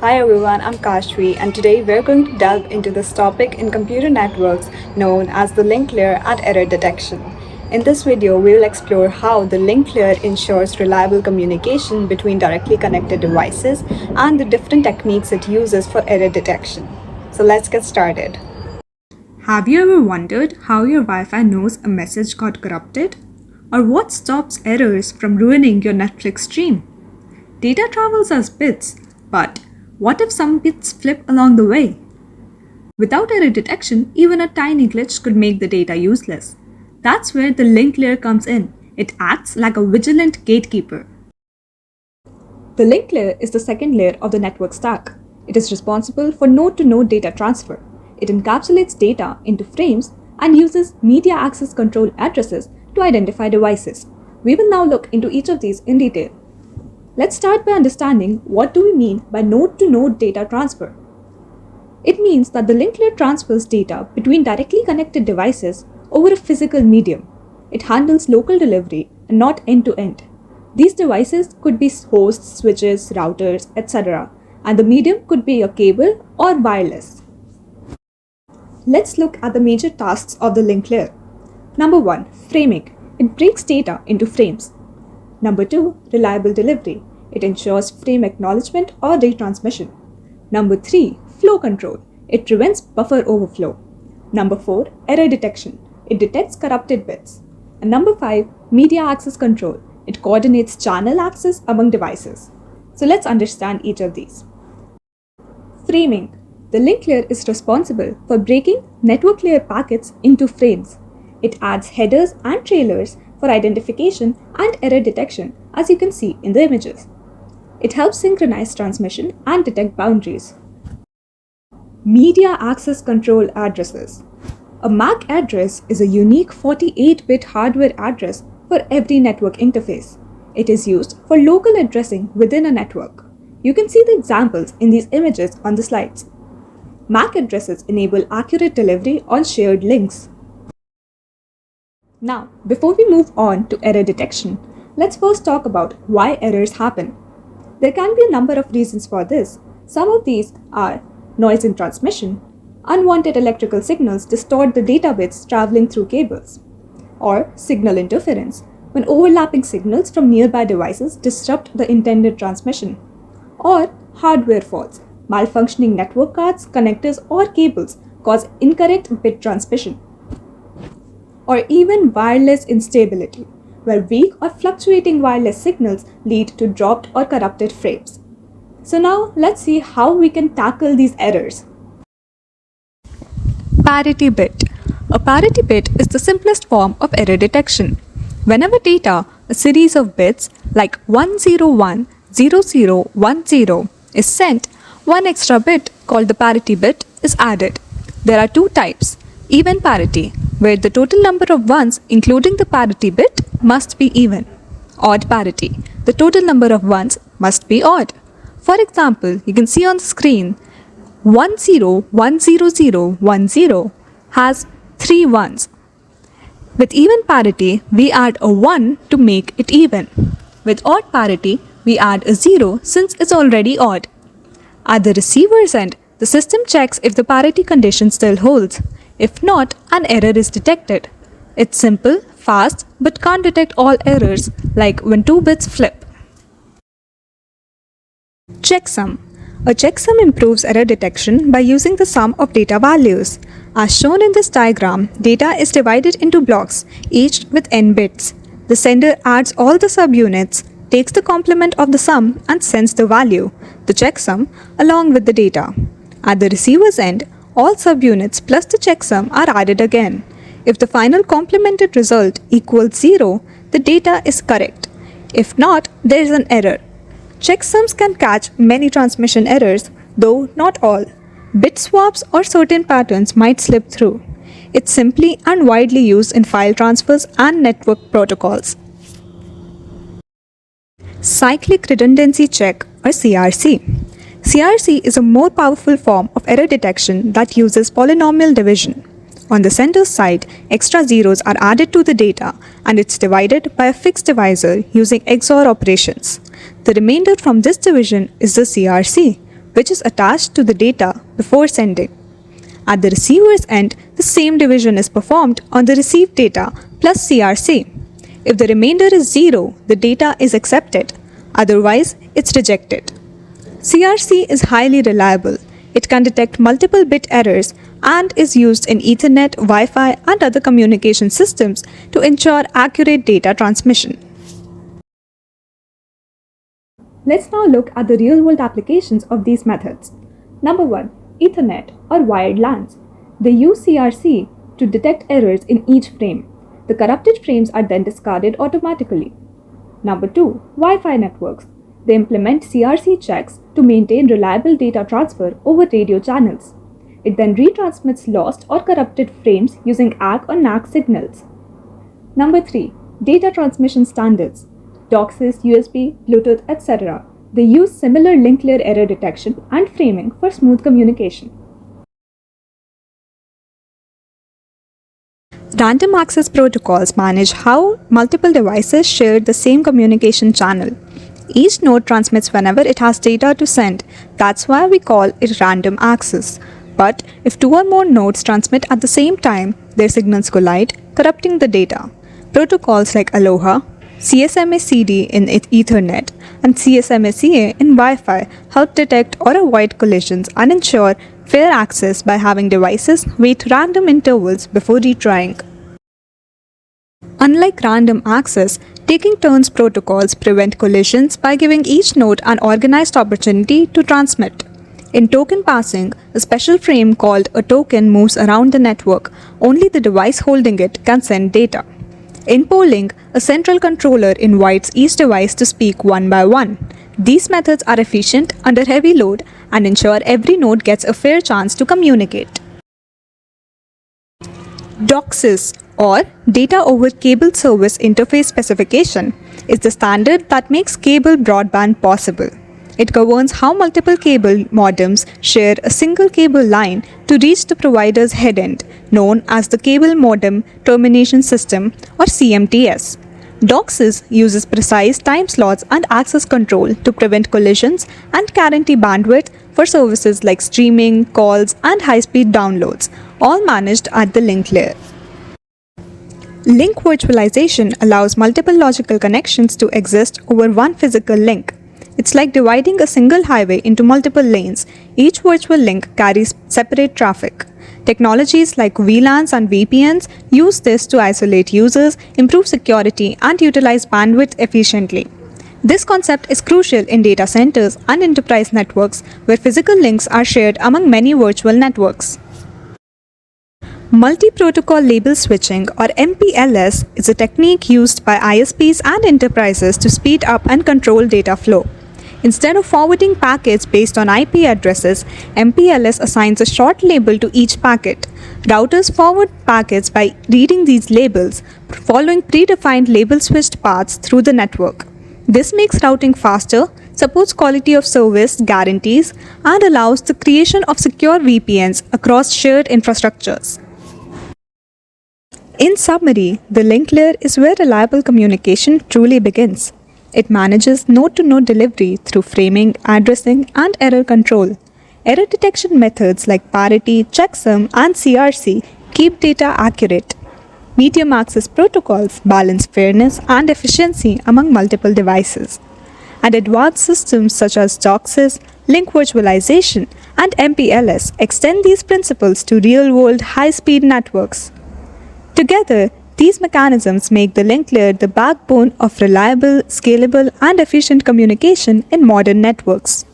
Hi everyone, I'm Kashvi and today we're going to delve into this topic in computer networks known as the link layer and error detection. In this video, we will explore how the link layer ensures reliable communication between directly connected devices and the different techniques it uses for error detection. So let's get started. Have you ever wondered how your Wi-Fi knows a message got corrupted? Or what stops errors from ruining your Netflix stream? Data travels as bits, but what if some bits flip along the way? Without error detection, even a tiny glitch could make the data useless. That's where the link layer comes in. It acts like a vigilant gatekeeper. The link layer is the second layer of the network stack. It is responsible for node-to-node data transfer. It encapsulates data into frames and uses media access control addresses to identify devices. We will now look into each of these in detail. Let's start by understanding what do we mean by node-to-node data transfer. It means that the link layer transfers data between directly connected devices over a physical medium. It handles local delivery and not end-to-end. These devices could be hosts, switches, routers, etc. and the medium could be a cable or wireless. Let's look at the major tasks of the link layer. Number 1. Framing. It breaks data into frames. Number 2. Reliable delivery. It ensures frame acknowledgement or retransmission. Number 3. Flow control. It prevents buffer overflow. Number 4. Error detection. It detects corrupted bits. And number 5. Media access control. It coordinates channel access among devices. So let's understand each of these. Framing. The link layer is responsible for breaking network layer packets into frames. It adds headers and trailers for identification and error detection, as you can see in the images. It helps synchronize transmission and detect boundaries. Media access control addresses. A MAC address is a unique 48-bit hardware address for every network interface. It is used for local addressing within a network. You can see the examples in these images on the slides. MAC addresses enable accurate delivery on shared links. Now, before we move on to error detection, let's first talk about why errors happen. There can be a number of reasons for this. Some of these are noise in transmission, unwanted electrical signals distort the data bits traveling through cables, or signal interference, when overlapping signals from nearby devices disrupt the intended transmission, or hardware faults, malfunctioning network cards, connectors, or cables cause incorrect bit transmission, or even wireless instability, where weak or fluctuating wireless signals lead to dropped or corrupted frames. So now let's see how we can tackle these errors. Parity bit. A parity bit is the simplest form of error detection. Whenever data, a series of bits like 1010010 is sent, one extra bit called the parity bit is added. There are two types: even parity, where the total number of ones including the parity bit must be even. Odd parity, the total number of ones must be odd. For example, you can see on the screen 1010010 has 3 ones. With even parity, we add a 1 to make it even. With odd parity, we add a 0 since it's already odd. At the receiver's end, the system checks if the parity condition still holds. If not, an error is detected. It's simple, fast, but can't detect all errors, like when 2 bits flip. Checksum. A checksum improves error detection by using the sum of data values. As shown in this diagram, data is divided into blocks, each with n bits. The sender adds all the subunits, takes the complement of the sum and sends the value, the checksum, along with the data. At the receiver's end, all subunits plus the checksum are added again. If the final complemented result equals 0, the data is correct. If not, there is an error. Checksums can catch many transmission errors, though not all. Bit swaps or certain patterns might slip through. It's simply and widely used in file transfers and network protocols. Cyclic redundancy check, or CRC. CRC is a more powerful form of error detection that uses polynomial division. On the sender's side, extra zeros are added to the data and it's divided by a fixed divisor using XOR operations. The remainder from this division is the CRC, which is attached to the data before sending. At the receiver's end, the same division is performed on the received data plus CRC. If the remainder is 0, the data is accepted, otherwise it's rejected. CRC is highly reliable. It can detect multiple bit errors and is used in Ethernet, Wi-Fi and other communication systems to ensure accurate data transmission. Let's now look at the real-world applications of these methods. Number 1. Ethernet or wired LANs. They use CRC to detect errors in each frame. The corrupted frames are then discarded automatically. Number 2. Wi-Fi networks. They implement CRC checks to maintain reliable data transfer over radio channels. It then retransmits lost or corrupted frames using ACK or NAC signals. Number 3. Data transmission standards. DOCSIS, USB, Bluetooth, etc. They use similar link layer error detection and framing for smooth communication. Random access protocols manage how multiple devices share the same communication channel. Each node transmits whenever it has data to send. That's why we call it random access. But if two or more nodes transmit at the same time, their signals collide, corrupting the data. Protocols like Aloha, CSMA-CD in Ethernet, and CSMA-CA in Wi-Fi help detect or avoid collisions and ensure fair access by having devices wait random intervals before retrying. Unlike random access, taking turns protocols prevent collisions by giving each node an organized opportunity to transmit. In token passing, a special frame called a token moves around the network. Only the device holding it can send data. In polling, a central controller invites each device to speak one by one. These methods are efficient under heavy load and ensure every node gets a fair chance to communicate. DOCSIS, or Data over Cable Service Interface Specification, is the standard that makes cable broadband possible. It governs how multiple cable modems share a single cable line to reach the provider's headend, known as the Cable Modem Termination System or CMTS. DOCSIS uses precise time slots and access control to prevent collisions and guarantee bandwidth for services like streaming, calls, and high-speed downloads, all managed at the link layer. Link virtualization allows multiple logical connections to exist over one physical link. It's like dividing a single highway into multiple lanes. Each virtual link carries separate traffic. Technologies like VLANs and VPNs use this to isolate users, improve security, and utilize bandwidth efficiently. This concept is crucial in data centers and enterprise networks where physical links are shared among many virtual networks. Multi-protocol label switching, or MPLS, is a technique used by ISPs and enterprises to speed up and control data flow. Instead of forwarding packets based on IP addresses, MPLS assigns a short label to each packet. Routers forward packets by reading these labels, following predefined label-switched paths through the network. This makes routing faster, supports quality of service guarantees, and allows the creation of secure VPNs across shared infrastructures. In summary, the link layer is where reliable communication truly begins. It manages node-to-node delivery through framing, addressing, and error control. Error detection methods like Parity, Checksum, and CRC keep data accurate. Medium access protocols balance fairness and efficiency among multiple devices. And advanced systems such as DOCSIS, link virtualization, and MPLS extend these principles to real-world high-speed networks. Together, these mechanisms make the link layer the backbone of reliable, scalable, and efficient communication in modern networks.